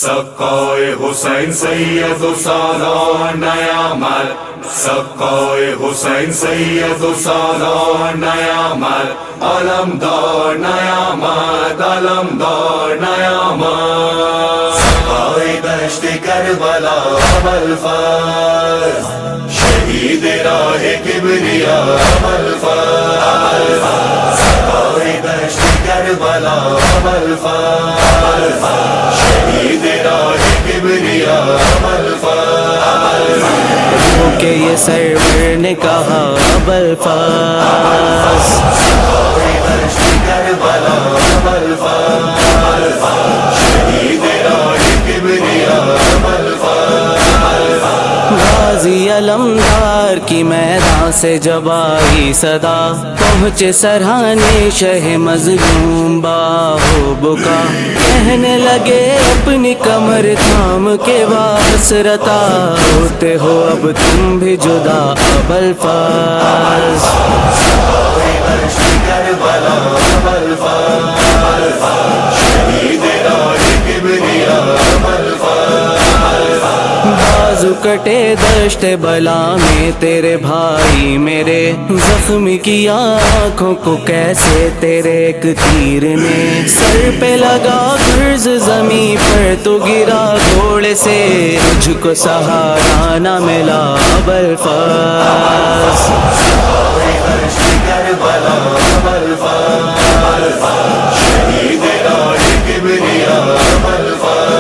سقائے حسین سید سالار نیامر، سقائے حسین سید سالار نیامر، علمدار نیامد، علمدار نیامد، سقائے دشت کربلا ابوالفضل، شہید راہ کبریا ابوالفضل، سقائے دشت کربلا ابوالفضل، شہید راہ کبریا ابوالفضل، کہ یہ سرور نے کہا ابوالفضل، سقائے دشت کربلا ابوالفضل، شہید راہ کبریا ابوالفضل، غازی علمدار کی میدان سے جب آئی صدا، پہنچے سرہانے شہ مظلوم باہو بکا، کہنے لگے اپنی کمر تھام کے حسرتا، ہوتے ہو اب تم بھی جدا ابوالفضل، سقائے دشت کربلا ابوالفضل، شہید راہ کبریا ابوالفضل، بازو کٹے دشت بلا میں تیرے بھائی میرے، زخمی کیا آنکھوں کو کیسے تیرے ایک تیر نے، سر پہ لگا غرض زمین پر تو گرا گھوڑے سے، تجھ کو سہارا نہ ملا ابوالفضل، سقائے دشت کربلا ابوالفضل، شہید راہ کبریا ابوالفضل،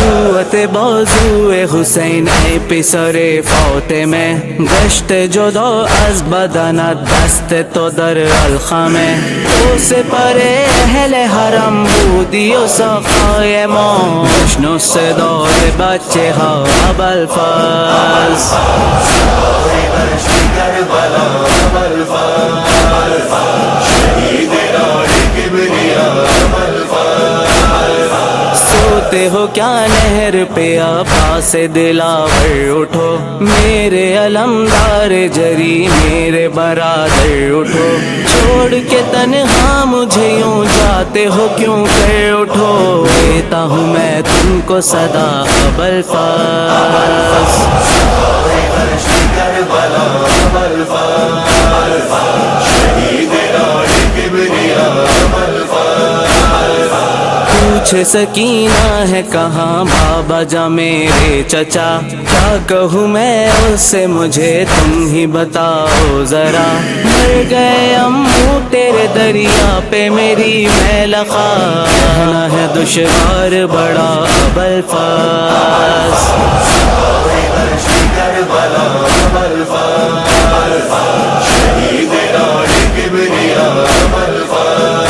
قوت بازو حسین ای پسر فوت میں، گشت جدا از بدنت دست تو در الخمه، تو سپر اهل حرم بودی و سقای ما، بشنو صدای بچه ها ابوالفضل، سقائے دشت کربلا ابوالفضل، شہید راہ کبریا ابوالفضل، سوتے ہو کیا نہر پہ آبا سے دلاور اٹھو، میرے علمدار جری میرے برادر اٹھو، چھوڑ کے تنہا مجھے یوں جاتے ہو کیوں کر اٹھو، دیتا ہوں میں تم کو صدا ابوالفضل، سقائے دشت کربلا ابوالفضل، شہید راہ کبریا ابوالفضل، پوچھے سکینہ ہے کہاں بابا جا میرے چچا، کیا کہوں میں اس سے مجھے تم ہی بتاؤ ذرا، مر گئے امو تیرے دریا پہ میری میلخا، کہنا ہے دشوار بڑا ابوالفضل، سقائے دشت کربلا ابوالفضل، شہید راہ کبریا ابوالفضل،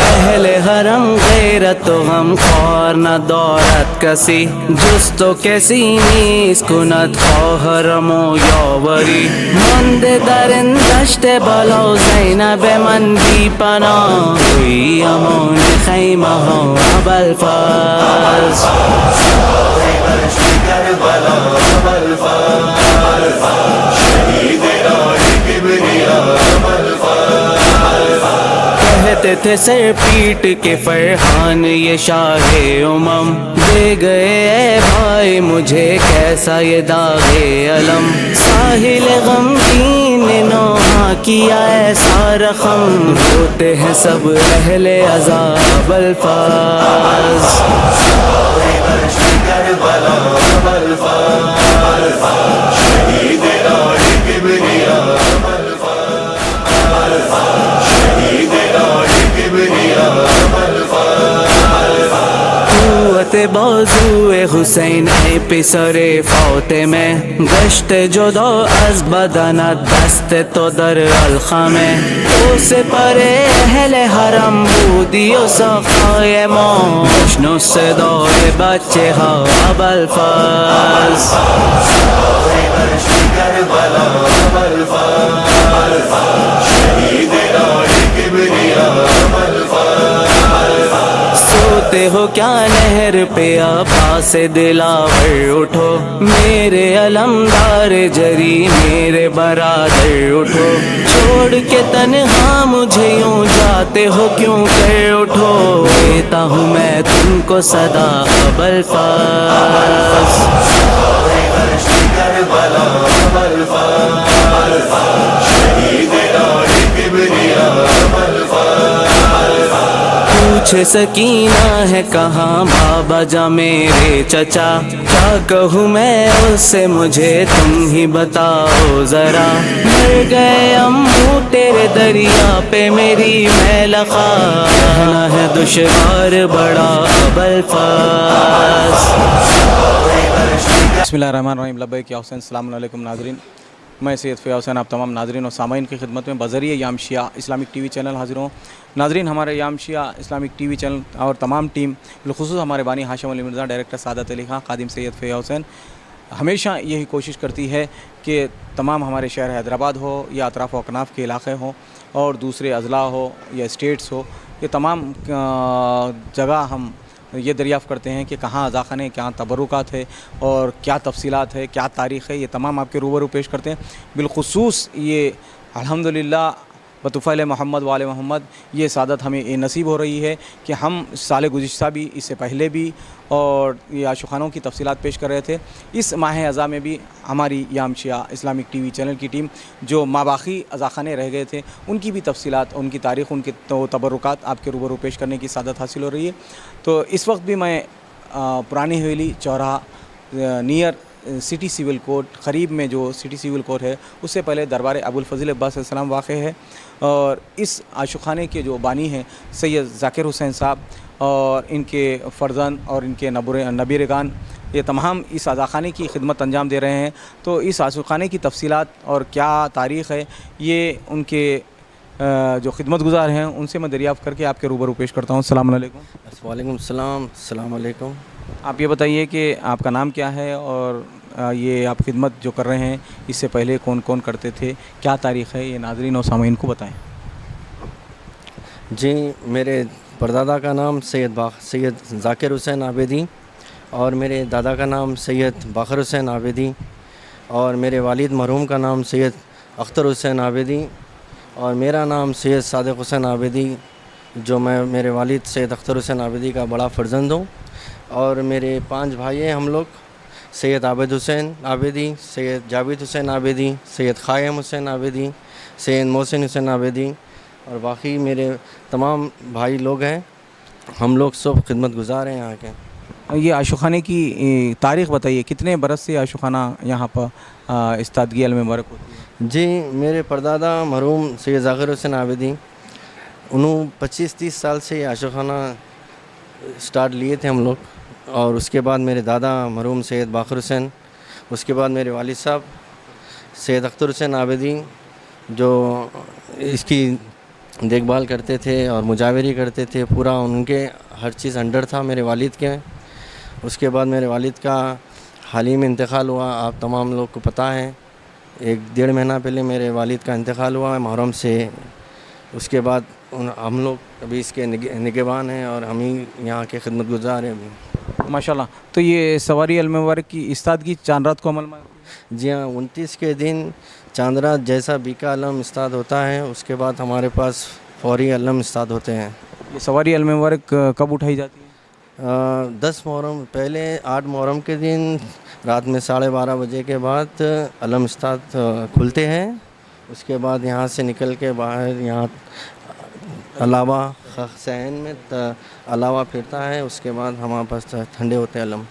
اہل حرم غیرت و غم خوار نہ دولت کسی، جستو کسی نیز کند خواهرم و یاوری، مانده در این دشت بالا زینب من بی پناه، توی امان خیمه ها ابوالفضل، سقائے دشت کربلا ابوالفضل، شہید راہ کبریا ابوالفضل، کہتے تھے سر پیٹ کے فرحان یہ شاہ امم، دے گئے اے بھائی مجھے کیسا یہ داغ علم، ساحل غمگین نوحہ کیا ایسا رقم، ہوتے ہیں سب اہل عذاب ابوالفضل، سقائے دشت کربلا ابوالفضل، شہید راہ کبریا ابوالفضل، شہید راہ کبریا ابوالفضل، قوت بازو حسین ای پسر فوت میں، گشت جدا از بدنت دست تو در الخمه، تو سپر اهل حرم بودی و سقای ما، بشنو صدای بچه ها ابوالفضل، سقائے دشت کربلا ابوالفضل، شہید راہ کبریا ابوالفضل، سوتے ہو کیا نہر پہ آبا سے دلاور اٹھو میرے علمدار جری میرے برادر اٹھو چھوڑ کے تنہا مجھے یوں جاتے ہو کیوں کر اٹھو دیتا ہوں میں تم کو صدا اب الفاظ کربلا الفاظ شہید نار کبریا پوچھے سکینہ ہے کہاں بابا جا میرے چچا کیا کہوں میں اس سے مجھے تم ہی بتاؤ ذرا مر گئے امو تیرے دریا پہ میری میل خواہ کہنا ہے دشوار بڑا اب الفاظ بسم اللہ الرحمن الرحیم لبیک یا حسین السلام علیکم ناظرین میں سید فیاض حسین آپ تمام ناظرین اور سامعین کی خدمت میں بذریعہ یام شیعہ اسلامک ٹی وی چینل حاضر ہوں ناظرین ہمارے یام شیعہ اسلامک ٹی وی چینل اور تمام ٹیم بالخصوص ہمارے بانی ہاشم علی مرزا ڈائریکٹر سعادت علی خان خادم سید فیاض حسین ہمیشہ یہی کوشش کرتی ہے کہ تمام ہمارے شہر حیدرآباد ہو یا اطراف و اکناف کے علاقے ہوں اور دوسرے اضلاع ہو یا اسٹیٹس ہو یہ تمام جگہ ہم یہ دریافت کرتے ہیں کہ کہاں اذاخانے کیا تبرکات ہے اور کیا تفصیلات ہے کیا تاریخ ہے یہ تمام آپ کے روبرو پیش کرتے ہیں بالخصوص یہ الحمدللہ بطفیل محمد وآل محمد یہ سعادت ہمیں یہ نصیب ہو رہی ہے کہ ہم سال گزشتہ بھی اس سے پہلے بھی اور یہ عاشقانوں کی تفصیلات پیش کر رہے تھے اس ماہ اذا میں بھی ہماری یام شیعہ اسلامک ٹی وی چینل کی ٹیم جو ماباقی اذاخانے رہ گئے تھے ان کی بھی تفصیلات ان کی تاریخ ان کے تبرکات آپ کے روبرو پیش کرنے کی سعادت حاصل ہو رہی ہے تو اس وقت بھی میں پرانی حویلی چوراہا نیئر سٹی سیول کورٹ قریب میں جو سٹی سیول کورٹ ہے اس سے پہلے دربار ابوالفضل عباس علیہ السلام واقع ہے اور اس عاشقانے کے جو بانی ہیں سید ذاکر حسین صاحب اور ان کے فرزند اور ان کے نبیرگان یہ تمام اس عزاخانے کی خدمت انجام دے رہے ہیں تو اس عاشقانے کی تفصیلات اور کیا تاریخ ہے یہ ان کے جو خدمت گزار ہیں ان سے میں دریافت کر کے آپ کے روبرو پیش کرتا ہوں السلام علیکم وعلیکم السلام السلام علیکم آپ یہ بتائیے کہ آپ کا نام کیا ہے اور یہ آپ خدمت جو کر رہے ہیں اس سے پہلے کون کون کرتے تھے کیا تاریخ ہے یہ ناظرین اور سامعین کو بتائیں جی میرے پردادا کا نام سید ذاکر حسین عابدی اور میرے دادا کا نام سید باقر حسین عابدی اور میرے والد مرحوم کا نام سید اختر حسین عابدی اور میرا نام سید صادق حسین عابدی جو میں میرے والد سید اختر حسین عابدی کا بڑا فرزند ہوں اور میرے 5 بھائی ہیں ہم لوگ سید عابد حسین عابدی سید جاوید حسین عابدی سید قائم حسین عابدی سید محسن حسین عابدی اور باقی میرے تمام بھائی لوگ ہیں ہم لوگ سب خدمت گزار ہیں یہاں کے یہ عاشقانے کی تاریخ بتائیے کتنے برس سے عاشقانہ یہاں پر استادگی علم مبارک ہوتی ہے جی میرے پردادا مرحوم سید ذاکر حسین عابدی انہوں 25-30 سال سے یہ عاشقانہ سٹارٹ لیے تھے ہم لوگ اور اس کے بعد میرے دادا مرحوم سید باقر حسین اس کے بعد میرے والد صاحب سید اختر حسین عابدی جو اس کی دیکھ بھال کرتے تھے اور مجاوری کرتے تھے پورا ان کے ہر چیز انڈر تھا میرے والد کے اس کے بعد میرے والد کا حال ہی میں انتقال ہوا آپ تمام لوگ کو پتہ ہے 1-1.5 مہینہ پہلے میرے والد کا انتقال ہوا ہے محرم سے اس کے بعد ہم لوگ ابھی اس کے نگہبان ہیں اور ہم ہی یہاں کے خدمت گزار ہیں ابھی ماشاءاللہ تو یہ سواری علم مبارک کی استادگی چاند رات کو عمل میں جی ہاں 29 کے دن چاند رات جیسا بیکا علم استاد ہوتا ہے اس کے بعد ہمارے پاس فوری علم استاد ہوتے ہیں یہ سواری علم مبارک کب اٹھائی جاتی ہے 10 محرم پہلے 8 محرم کے دن رات میں 12:30 بجے کے بعد علم استاد کھلتے ہیں اس کے بعد یہاں سے نکل کے باہر یہاں علاوہ حسین میں علاوہ پھرتا ہے اس کے بعد ہمارے پاس ٹھنڈے ہوتے ہیں علم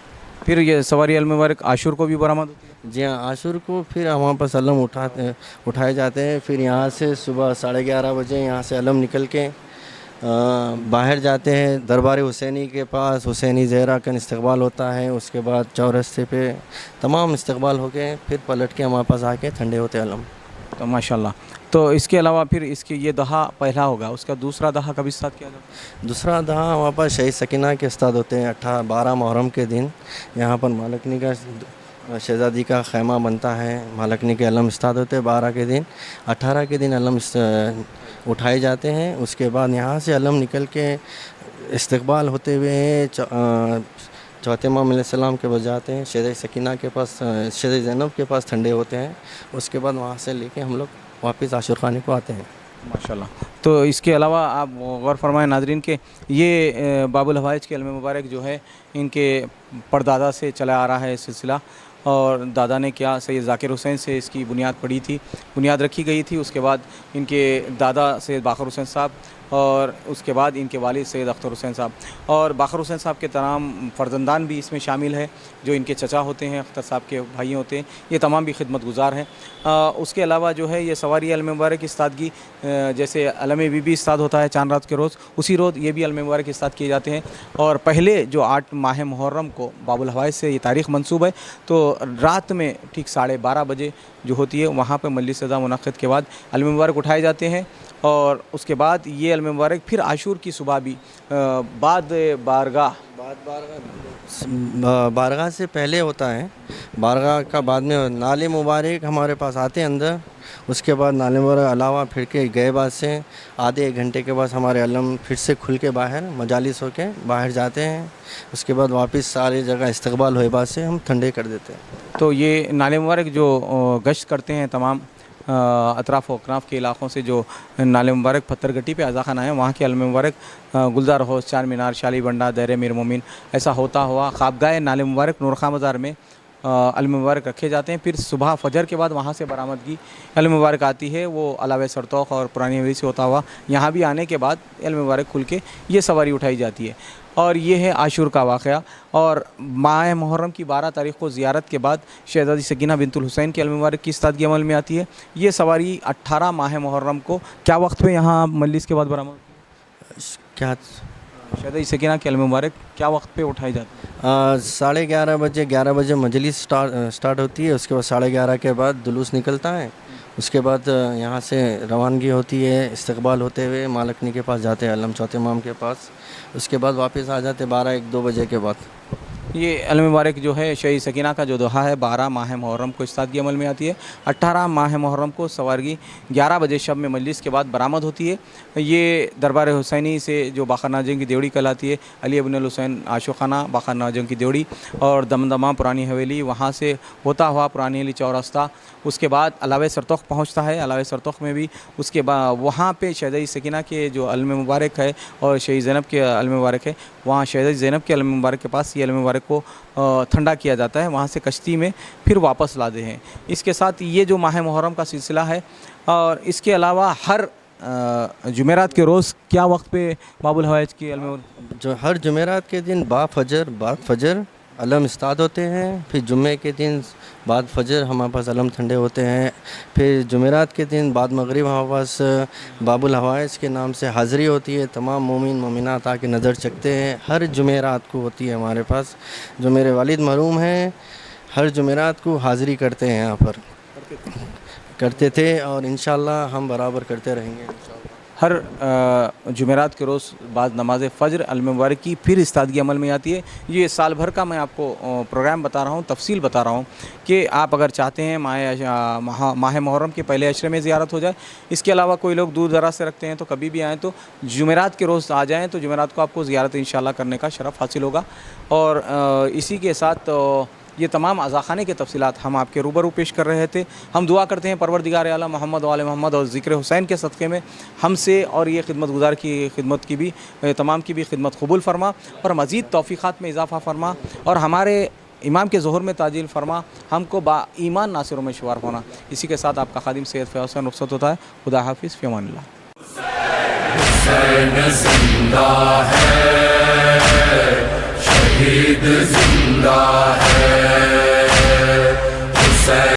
پھر یہ سواری علم مبارک عاشور کو بھی برآمد ہوتی ہے جی ہاں عاشور کو پھر ہمارے پاس علم اٹھائے جاتے ہیں پھر یہاں سے صبح 11:30 بجے یہاں سے علم نکل کے باہر جاتے ہیں دربار حسینی کے پاس حسینی زہرا کا استقبال ہوتا ہے اس کے بعد چورستے پہ تمام استقبال ہو کے پھر پلٹ کے ہمارے پاس آ کے ٹھنڈے ہوتے علم تو ماشاءاللہ تو اس کے علاوہ پھر اس کے یہ دہا پہلا ہوگا اس کا دوسرا دہا کب استاد کیا جاتا ہے دوسرا دہا ہمارے پاس شہید سکینہ کے استاد ہوتے ہیں 12 محرم کے دن یہاں پر مالکنی کا شہزادی کا خیمہ بنتا ہے مالکنی کے علم استاد ہوتے ہیں 12 کے دن 18 کے دن علم اٹھائے جاتے ہیں اس کے بعد یہاں سے علم نکل کے استقبال ہوتے ہوئے چوتھے امام علیہ السلام کے پاس جاتے ہیں, شہزادی سکینہ کے پاس, شہزادی زینب کے پاس ٹھنڈے ہوتے ہیں. اس کے بعد وہاں سے لے کے ہم لوگ واپس عاشور خانے کو آتے ہیں. ماشاءاللہ. تو اس کے علاوہ آپ غور فرمائیں ناظرین کہ یہ باب الحوائج کے علم مبارک جو ہے ان کے پردادا سے چلا آ رہا ہے سلسلہ, اور دادا نے کیا سید ذاکر حسین سے اس کی بنیاد پڑی تھی, بنیاد رکھی گئی تھی. اس کے بعد ان کے دادا سید باقر حسین صاحب, اور اس کے بعد ان کے والد سید اختر حسین صاحب, اور باقر حسین صاحب کے تمام فرزندان بھی اس میں شامل ہے جو ان کے چچا ہوتے ہیں, اختر صاحب کے بھائی ہوتے ہیں. یہ تمام بھی خدمت گزار ہیں. اس کے علاوہ جو ہے یہ سواری علم مبارک کی استادگی, جیسے علم بی بی استاد ہوتا ہے چاند رات کے روز, اسی روز یہ بھی علم مبارک کی استاد کیے جاتے ہیں. اور پہلے جو 8 ماہ محرم کو باب الحوائج سے یہ تاریخ منسوب ہے, تو رات میں ٹھیک 12:30 بجے جو ہوتی ہے وہاں پہ مجلس رضا منعقد کے بعد علم مبارک اٹھائے جاتے ہیں. اور اس کے بعد یہ علم مبارک پھر عاشور کی صبح بھی بعد بارگاہ سے پہلے ہوتا ہے. بارگاہ کا بعد میں نالے مبارک ہمارے پاس آتے ہیں اندر. اس کے بعد نالے مبارک علاوہ پھر کے گئے بعد سے آدھے 1 گھنٹے کے بعد ہمارے علم پھر سے کھل کے باہر مجالس ہو کے باہر جاتے ہیں. اس کے بعد واپس ساری جگہ استقبال ہوئے بعد سے ہم ٹھنڈے کر دیتے ہیں. تو یہ نالے مبارک جو گشت کرتے ہیں تمام اطراف و اکناف کے علاقوں سے, جو نالے مبارک پتھر گٹی پہ عزا خانہ ہے, وہاں کے علم مبارک گلزار ہاؤس, چار مینار, شالی بنڈا, دیر میر مومن, ایسا ہوتا ہوا خوابگاہ نالے مبارک نورخان بازار میں علم مبارک رکھے جاتے ہیں. پھر صبح فجر کے بعد وہاں سے برآمدگی علم مبارک آتی ہے, وہ علاوہ سرتوخ اور پرانی حویلی سے ہوتا ہوا یہاں بھی آنے کے بعد علم مبارک کھل کے یہ سواری اٹھائی جاتی ہے. اور یہ ہے عاشور کا واقعہ. اور ماہ محرم کی 12 تاریخ کو زیارت کے بعد شہزادی سکینہ بنت الحسین کے علم مبارک کی استادگی عمل میں آتی ہے. یہ سواری 18 ماہ محرم کو کیا وقت پہ یہاں مجلس کے بعد برآمد, کیا شہزادی سکینہ کے علم مبارک کیا وقت پہ اٹھائی جاتی ہے؟ 11:30 بجے 11 بجے مجلس سٹارٹ ہوتی ہے. اس کے بعد 11:30 کے بعد جلوس نکلتا ہے. اس کے بعد یہاں سے روانگی ہوتی ہے, استقبال ہوتے ہوئے مالکنی کے پاس جاتے ہیں, علم چوتھے امام کے پاس. اس کے بعد واپس آ جاتے 12-1-2 بجے کے بعد. یہ علم مبارک جو ہے شہزادی سکینہ کا جو دوحہ ہے 12 ماہ محرم کو استادگی عمل میں آتی ہے. 18 ماہ محرم کو سوارگی 11 بجے شب میں مجلس کے بعد برآمد ہوتی ہے. یہ دربار حسینی سے جو باقر ناجم کی دیوڑی کہلاتی ہے, علی ابن الحسین عاشور خانہ باقر ناجم کی دیوڑی, اور دمدمہ پرانی حویلی, وہاں سے ہوتا ہوا پرانی حویلی چورستہ. اس کے بعد علاوہ سرتوخ پہنچتا ہے. علاوہ سرتوخ میں بھی اس کے بعد وہاں پہ شہزادی سکینہ کے جو علم مبارک ہے اور شہزادی زینب کے علم مبارک ہے, وہاں شہزادی زینب کے علم مبارک کے پاس یہ علم مبارک کو ٹھنڈا کیا جاتا ہے. وہاں سے کشتی میں پھر واپس لاتے ہیں. اس کے ساتھ یہ جو ماہ محرم کا سلسلہ ہے, اور اس کے علاوہ ہر جمعرات کے روز کیا وقت پہ باب الحوائج کی علم جو ہر جمعرات کے دن بعد فجر علم استاد ہوتے ہیں. پھر جمعے کے دن بعد فجر ہمارے پاس علم ٹھنڈے ہوتے ہیں. پھر جمعرات کے دن بعد مغرب ہمارے پاس باب الحوائج کے نام سے حاضری ہوتی ہے. تمام مومن مومنات آ کے نظر چکتے ہیں. ہر جمعرات کو ہوتی ہے ہمارے پاس. جو میرے والد مرحوم ہیں ہر جمعرات کو حاضری کرتے ہیں, یہاں پر کرتے تھے, اور انشاءاللہ ہم برابر کرتے رہیں گے. ہر جمعرات کے روز بعد نماز فجر علم مبارک کی پھر استادگی عمل میں آتی ہے. یہ سال بھر کا میں آپ کو پروگرام بتا رہا ہوں, تفصیل بتا رہا ہوں کہ آپ اگر چاہتے ہیں ماہ محرم کے پہلے عشرے میں زیارت ہو جائے. اس کے علاوہ کوئی لوگ دور دراز سے رکھتے ہیں تو کبھی بھی آئیں تو جمعرات کے روز آ جائیں, تو جمعرات کو آپ کو زیارت انشاءاللہ کرنے کا شرف حاصل ہوگا. اور اسی کے ساتھ یہ تمام عزاخانے کے تفصیلات ہم آپ کے روبرو پیش کر رہے تھے. ہم دعا کرتے ہیں پروردگار اعلیٰ محمد و آل محمد اور ذکر حسین کے صدقے میں ہم سے اور یہ خدمت گزار کی خدمت کی بھی تمام کی بھی خدمت قبول فرما, اور مزید توفیقات میں اضافہ فرما, اور ہمارے امام کے ظہور میں تعجیل فرما, ہم کو با ایمان ناصروں میں شمار ہونا. اسی کے ساتھ آپ کا خادم سید فیاض حسین رخصت ہوتا ہے. خدا حافظ, فی امان اللہ. حسین زندہ ہے, شہید زندہ ہے.